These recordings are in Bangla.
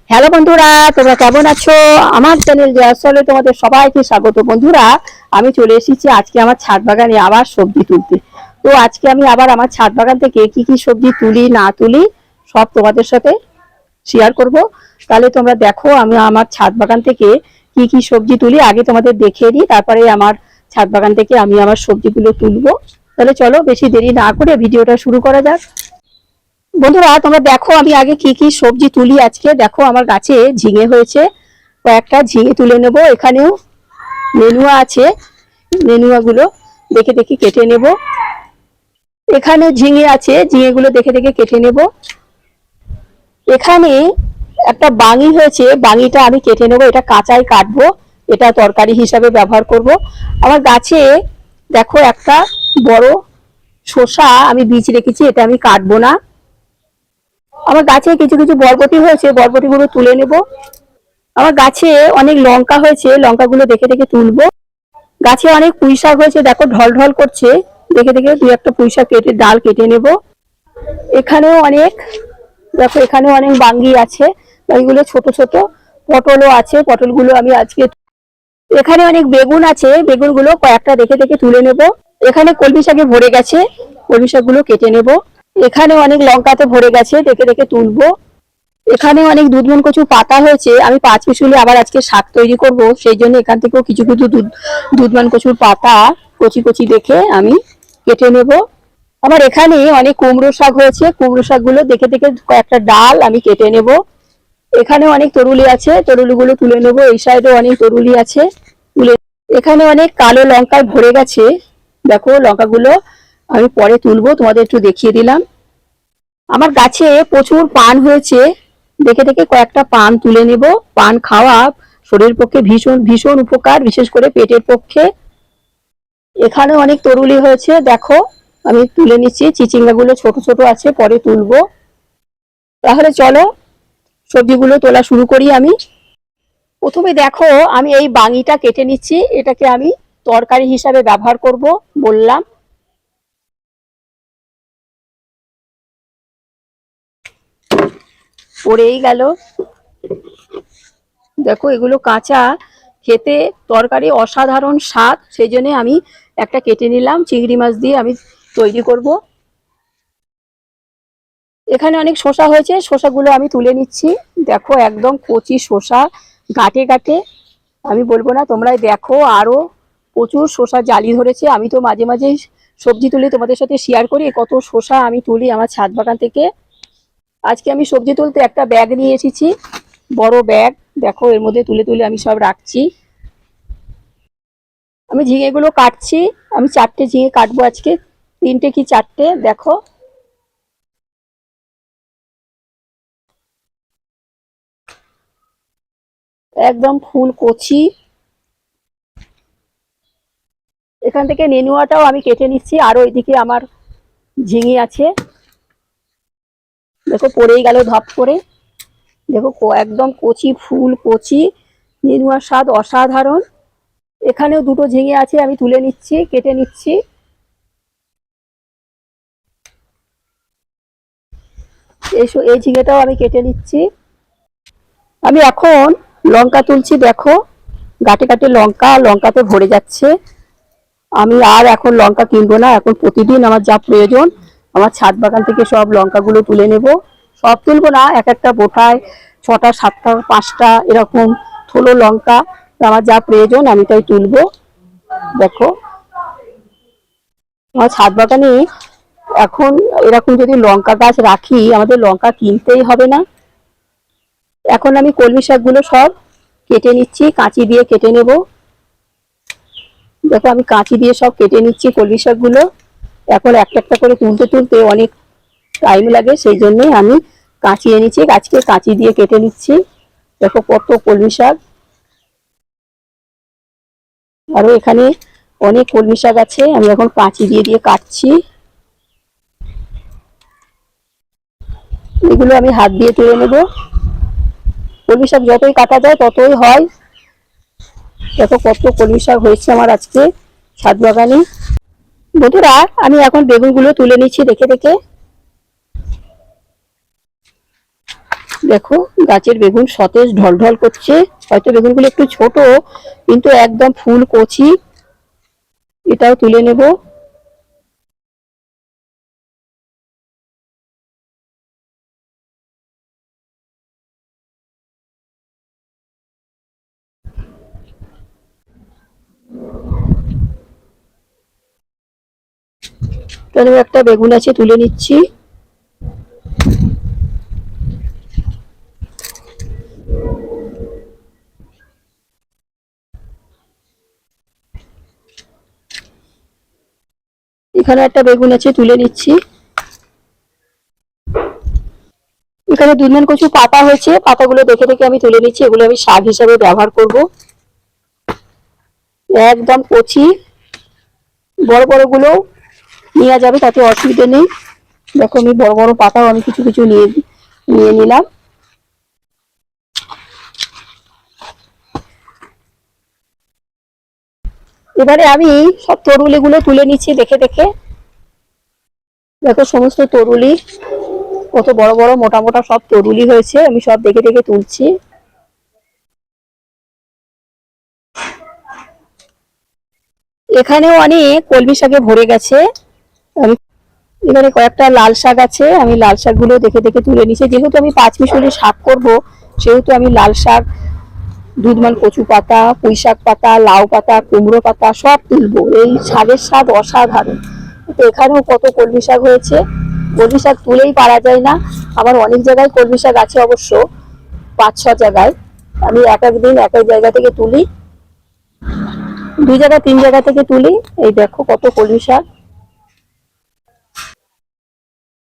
হ্যালো বন্ধুরা, তোমরা কেমন আছো? আমার চ্যানেল জয়াসলে তোমাদের সবাইকে স্বাগত। বন্ধুরা, আমি চলে এসেছি আজকে আমার ছাদ বাগানে আবার সবজি তুলতে। তো আজকে আমি আবার আমার ছাদ বাগান থেকে কি কি সবজি তুলি না তুলি সব তোমাদের সাথে শেয়ার করব। তাহলে তোমরা দেখো আমি আমার ছাদ বাগান থেকে কি কি সবজি তুলি। আগে তোমাদের দেখিয়ে দিই, তারপরে আমার ছাদ বাগান থেকে আমি আমার সবজিগুলো তুলবো। তাহলে চলো বেশি দেরি না করে ভিডিওটা শুরু করা যাক। বন্ধুরা, তোমরা দেখো আমি আগে কি কি সবজি তুলি। আজকে দেখো আমার গাছে ঝিঙে হয়েছে, কয়েকটা ঝিঙে তুলে নেব। এখানেও নেনুয়া আছে, নেনুয়া গুলো দেখে দেখে কেটে নেব। এখানে ঝিঙে আছে, ঝিঙে গুলো দেখে দেখে কেটে নেব। এখানে একটা বাঙি হয়েছে, বাঙিটা আমি কেটে নেব। এটা কাঁচাই কাটবো, এটা তরকারি হিসাবে ব্যবহার করব। আমার গাছে দেখো একটা বড় শসা আমি বীজ রেখেছি, এটা আমি কাটবো না। আমার গাছে কিছু কিছু বরবটি হয়েছে, বরবটি গুলো তুলে নেব। আমার গাছে অনেক লঙ্কা হয়েছে, লঙ্কাগুলো দেখে দেখে তুলবো। গাছে অনেক পুঁই শাক হয়েছে, দেখো ঢল ঢল করছে, দেখে দেখে দুই একটা পুঁই শাক কেটে ডাল কেটে নেব। এখানেও অনেক, দেখো এখানেও অনেক বাঙ্গি আছে, বাঙ্গিগুলো ছোট ছোট। পটলও আছে, পটলগুলো আমি আজকে। এখানে অনেক বেগুন আছে, বেগুনগুলো কয়েকটা দেখে দেখে তুলে নেব। এখানে কলমি শাকে ভরে গেছে, কলমি শাকগুলো কেটে নেব। এখানে অনেক লঙ্কাতে ভরে গেছে, দেখে দেখে তুলবো। এখানে অনেক দুধমন কচুর পাতা হয়েছে, আমি 5 মিশুলি আবার আজকে শাক তৈরি করব, সেই জন্য এখান থেকেও কিছু কিছু দুধমান কচুর পাতা কচি কচি দেখে আমি কেটে নেব। আবার এখানে অনেক কুমড়ো শাক হয়েছে, কুমড়ো শাকগুলো দেখে দেখে কয়েকটা ডাল আমি কেটে নেব। এখানে অনেক তরুলি আছে, তরুলিগুলো তুলে নেব। এই সাইডে অনেক তরুলি আছে, তুলে। এখানে অনেক কালো লঙ্কায় ভরে গেছে, দেখো লঙ্কাগুলো আমি পরে তুলবো, তোমাদের একটু দেখিয়ে দিলাম। আমার গাছে প্রচুর পান হয়েছে, দেখে দেখে কয়েকটা পান তুলে নেব। পান খাওয়া শরীরের পক্ষে ভীষণ ভীষণ উপকার, বিশেষ করে পেটের পক্ষে। এখানে অনেক তরুলি হয়েছে, দেখো আমি তুলে নিচ্ছি। চিচিঙ্গা গুলো ছোট ছোট আছে, পরে তুলবো। তাহলে চলো সবজিগুলো তোলা শুরু করি। আমি প্রথমে দেখো আমি এই বাঙিটা কেটে নিচ্ছি, এটাকে আমি তরকারি হিসাবে ব্যবহার করব বললাম। পড়েই গেল, দেখো এগুলো কাঁচা, খেতে তরকারি অসাধারণ স্বাদ, সেই জন্য আমি একটা কেটে নিলাম। চিংড়ি মাছ দিয়ে আমি তৈরি করব। এখানে অনেক শসা হয়েছে, শসাগুলো আমি তুলে নিচ্ছি। দেখো একদম কচি শসা, গাঁটে গাঁটে। আমি বলবো না, তোমরাই দেখো, আরো প্রচুর শসা জালি ধরেছে। আমি তো মাঝে মাঝে সবজি তুলি, তোমাদের সাথে শেয়ার করি কত শসা আমি তুলি আমার ছাদ বাগান থেকে। আজকে আমি সবজি তুলতে একটা ব্যাগ নিয়ে এসেছি, বড় ব্যাগ। দেখো এর মধ্যে তুলে তুলে আমি সব রাখছি। আমি ঝিঙেগুলো কাটছি, আমি 4টে ঝিঙে কাটবো আজকে, 3টে কি 4টে দেখো। একদম ফুল কচি। এখান থেকে নেনুয়াটাও আমি কেটে নিচ্ছি, আরো এদিকে আমার ঝিঙে আছে। দেখো পড়েই গেল ধপ করে। দেখো একদম কচি, ফুল কচি, নেনুয়ার স্বাদ অসাধারণ। এখানেও 2টো ঝিঙে আছে, আমি তুলে নিচ্ছি, কেটে নিচ্ছি। এই ঝিঙেটাও আমি কেটে নিচ্ছি। আমি এখন লঙ্কা তুলছি, দেখো গাঁটে গাঁটে লঙ্কা, লঙ্কাতে ভরে যাচ্ছে। আমি আর এখন লঙ্কা কিনবো না, এখন প্রতিদিন আমার যা প্রয়োজন আমার ছাদ বাগান থেকে সব লঙ্কাগুলো তুলে নেব। সব তুলবো না, এক একটা বোঠায় 6টা 7টা 5টা এরকম থলো লঙ্কা, আমার যা প্রয়োজন আমি তাই তুলবো। দেখো আমার ছাদ বাগানে এখন এরকম যদি লঙ্কা গাছ রাখি, আমাদের লঙ্কা কিনতেই হবে না। এখন আমি কলমি শাকগুলো সব কেটে নিচ্ছি, কাঁচি দিয়ে কেটে নেব। দেখো আমি কাঁচি দিয়ে সব কেটে নিচ্ছি কলমি শাকগুলো। এখন একটা একটা করে তুলতে তুলতে অনেক টাইম লাগে, সেই জন্যই আমি কাঁচি এনেছি, আজকে কাঁচি দিয়ে কেটে নিচ্ছি। দেখো কত কলমি শাক, আরো এখানে অনেক কলমি শাক আছে, আমি এখন কাঁচি দিয়ে দিয়ে কাটছি। এগুলো আমি হাত দিয়ে তুলে নেব। কলমি শাক যতই কাটা যায় ততই হয়। দেখো কত কলমি শাক হয়েছে আমার আজকে ছাদ বাগানে। বন্ধুরা, আমি এখন বেগুনগুলো তুলে নিচ্ছি দেখে দেখে। দেখো গাছের বেগুন সতেজ ঢলঢল করছে। হয়তো বেগুনগুলো একটু ছোট, কিন্তু একদম ফুল কচি। এটাও তুলে নেব। তাহলে একটা বেগুন আছে, তুলে নিচ্ছি। এখানে একটা বেগুন আছে, তুলে নিচ্ছি। এখানে দুধমান কচু পাতা হয়েছে, পাতাগুলো দেখে দেখে আমি তুলে নিচ্ছি। এগুলো আমি শাক হিসাবে ব্যবহার করব। একদম কচি, বড় বড় গুলো নেওয়া যাবে, তাতে অসুবিধা নেই। দেখো আমি বড় বড় পাতাও আমি কিছু কিছু নিয়ে নিয়ে নিলাম। এবারে আমি সব তরুলি গুলো তুলে নিচ্ছি দেখে দেখে। দেখো সমস্ত তরুলি কত বড় বড় মোটা মোটা সব তরুলি হয়েছে, আমি সব দেখে দেখে তুলছি। এখানেও অনেক কলমি শাকে ভরে গেছে। আমি এখানে কয়েকটা লাল শাক আছে, আমি লাল শাকগুলো দেখে দেখে তুলে নিচ্ছি। যেহেতু আমি পাঁচমিশালি শাক করব, সেহেতু আমি লাল শাক, দুধমান কচু পাতা, পুঁই শাক পাতা, লাউ পাতা, কুমড়ো পাতা সব তুলবো। এই শাকের স্বাদ অসাধারণ। তো এখানেও কত কলমি শাক হয়েছে। কলমি শাক তুলেই পারা যায় না। আবার অনেক জায়গায় কলমি শাক আছে অবশ্য, 5-6 জায়গায়। আমি এক এক দিন এক এক জায়গা থেকে তুলি, 2 জায়গা 3 জায়গা থেকে তুলি। এই দেখো কত কলমি শাক।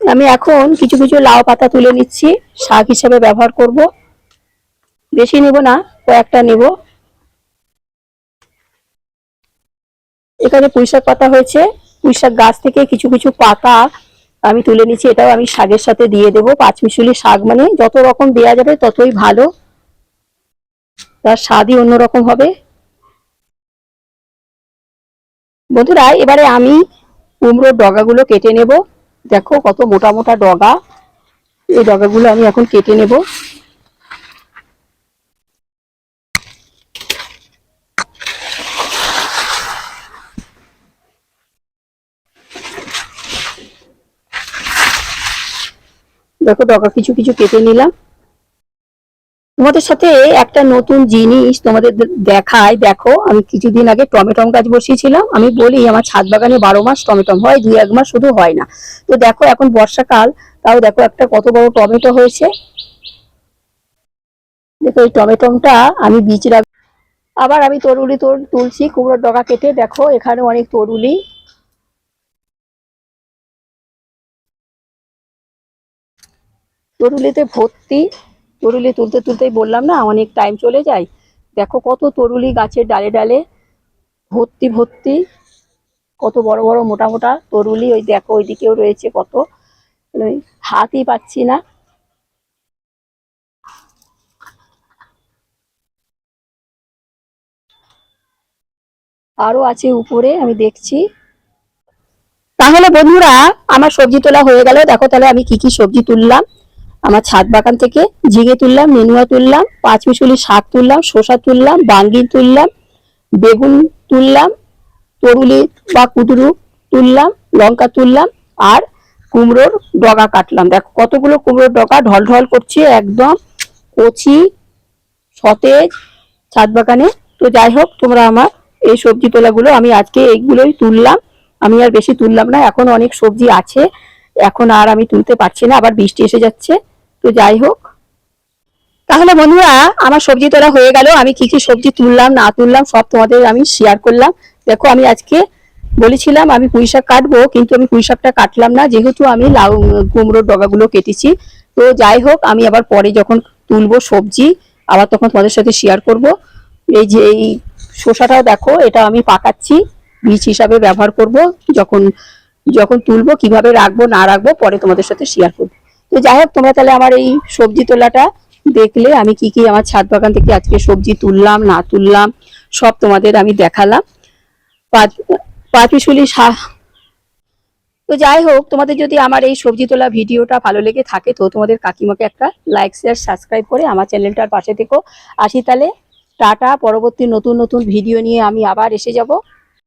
আমি এখন কিছু কিছু লাউ পাতা তুলে নিচ্ছি, শাক হিসেবে ব্যবহার করব। বেশি নেব না, কয়েকটা নেব। এখানে পুঁইশাক পাতা হয়েছে, পুঁইশাক গাছ থেকে কিছু কিছু পাতা আমি তুলে নিচ্ছি। এটাও আমি শাকের সাথে দিয়ে দেবো। পাঁচমিশালি শাক মানে যত রকম দেওয়া যাবে ততই ভালো, তার স্বাদই অন্যরকম হবে। বন্ধুরা এবারে আমি কুমড়োর ডগাগুলো কেটে নেব। দেখো কত মোটা মোটা ডগা, এই ডগাগুলো আমি এখন কেটে নেব। দেখো ডগা কিছু কিছু কেটে নিলাম। তোমাদের সাথে একটা নতুন জিনিস তোমাদের দেখাই। দেখো আমি কিছুদিন আগে টমেটো গাছ বসিয়েছিলাম। আমি বলি আমার ছাদ বাগানে 12 মাস টমেটো হয়, 2-1 মাস শুধু হয় না। তো দেখো এখন বর্ষাকাল, তাও দেখো একটা কত বড় টমেটো হয়েছে। দেখো এই টমেটোটা আমি বীজ রাখ। আবার আমি তরুলি তুলছি কুমড়োর ডগা কেটে। দেখো এখানে অনেক তরুলি, তরুলিতে ভর্তি। তরুলি তুলতে তুলতেই বললাম না অনেক টাইম চলে যায়। দেখো কত তরুলি গাছের ডালে ডালে ভর্তি ভর্তি, কত বড় বড় মোটা মোটা তরুলি। ওই দেখো ওইদিকেও রয়েছে কত, হাতই পাচ্ছি না। আরো আছে উপরে, আমি দেখছি। তাহলে বন্ধুরা আমার সবজি তোলা হয়ে গেল। দেখো তাহলে আমি কি কি সবজি তুললাম আমার ছাদ বাগান থেকে। ঝিঙে তুললাম, নেনুয়া তুললাম, পাঁচমিশালি শাক তুললাম, শসা তুললাম, বাঙ্গি তুললাম, বেগুন তুললাম, তরুলি বা কুদরু তুললাম, লঙ্কা তুললাম, আর কুমড়োর ডগা কাটলাম। দেখো কতগুলো কুমড়োর ডগা ঢল ঢল করছে, একদম কচি সতেজ ছাদ বাগানে। তো যাই হোক, তোমরা আমার এই সবজি তোলাগুলো আমি আজকে এইগুলোই তুললাম। আমি আর বেশি তুললাম না, এখন অনেক সবজি আছে, এখন আর আমি তুলতে পারছি না, আবার বৃষ্টি এসে যাচ্ছে। তো যাই হোক, তাহলে বন্ধুরা আমার সবজি তোলা হয়ে গেল। আমি কি কি সবজি তুললাম না তুললাম সব তোমাদের আমি শেয়ার করলাম। দেখো আমি আজকে বলেছিলাম আমি পুঁই শাক কাটবো, কিন্তু আমি পুঁই শাকটা কাটলাম না, যেহেতু আমি লাউ কুমড়োর ডগাগুলো কেটেছি। তো যাই হোক, আমি আবার পরে যখন তুলবো সবজি আবার তখন তোমাদের সাথে শেয়ার করব। এই যে এই শসাটাও দেখো, এটা আমি পাকাচ্ছি, বীজ হিসাবে ব্যবহার করব। যখন যখন তুলবো কিভাবে রাখবো না রাখবো পরে তোমাদের সাথে শেয়ার করবো। তো যাই হোক, তোমরা তাহলে আমার এই সবজি তোলাটা দেখলে, আমি কি কি আমার ছাদ বাগান থেকে আজকে সবজি তুললাম না তুললাম সব তোমাদের আমি দেখালাম। পাঁচমিশালি শাক, তো যাই হোক, তোমাদের যদি আমার এই সবজি তোলা ভিডিওটা ভালো লেগে থাকে তো তোমাদের কাকিমাকে একটা লাইক শেয়ার সাবস্ক্রাইব করে আমার চ্যানেলটার পাশে থেকো। আসি তাহলে, টাটা। পরবর্তী নতুন নতুন ভিডিও নিয়ে আমি আবার এসে যাব।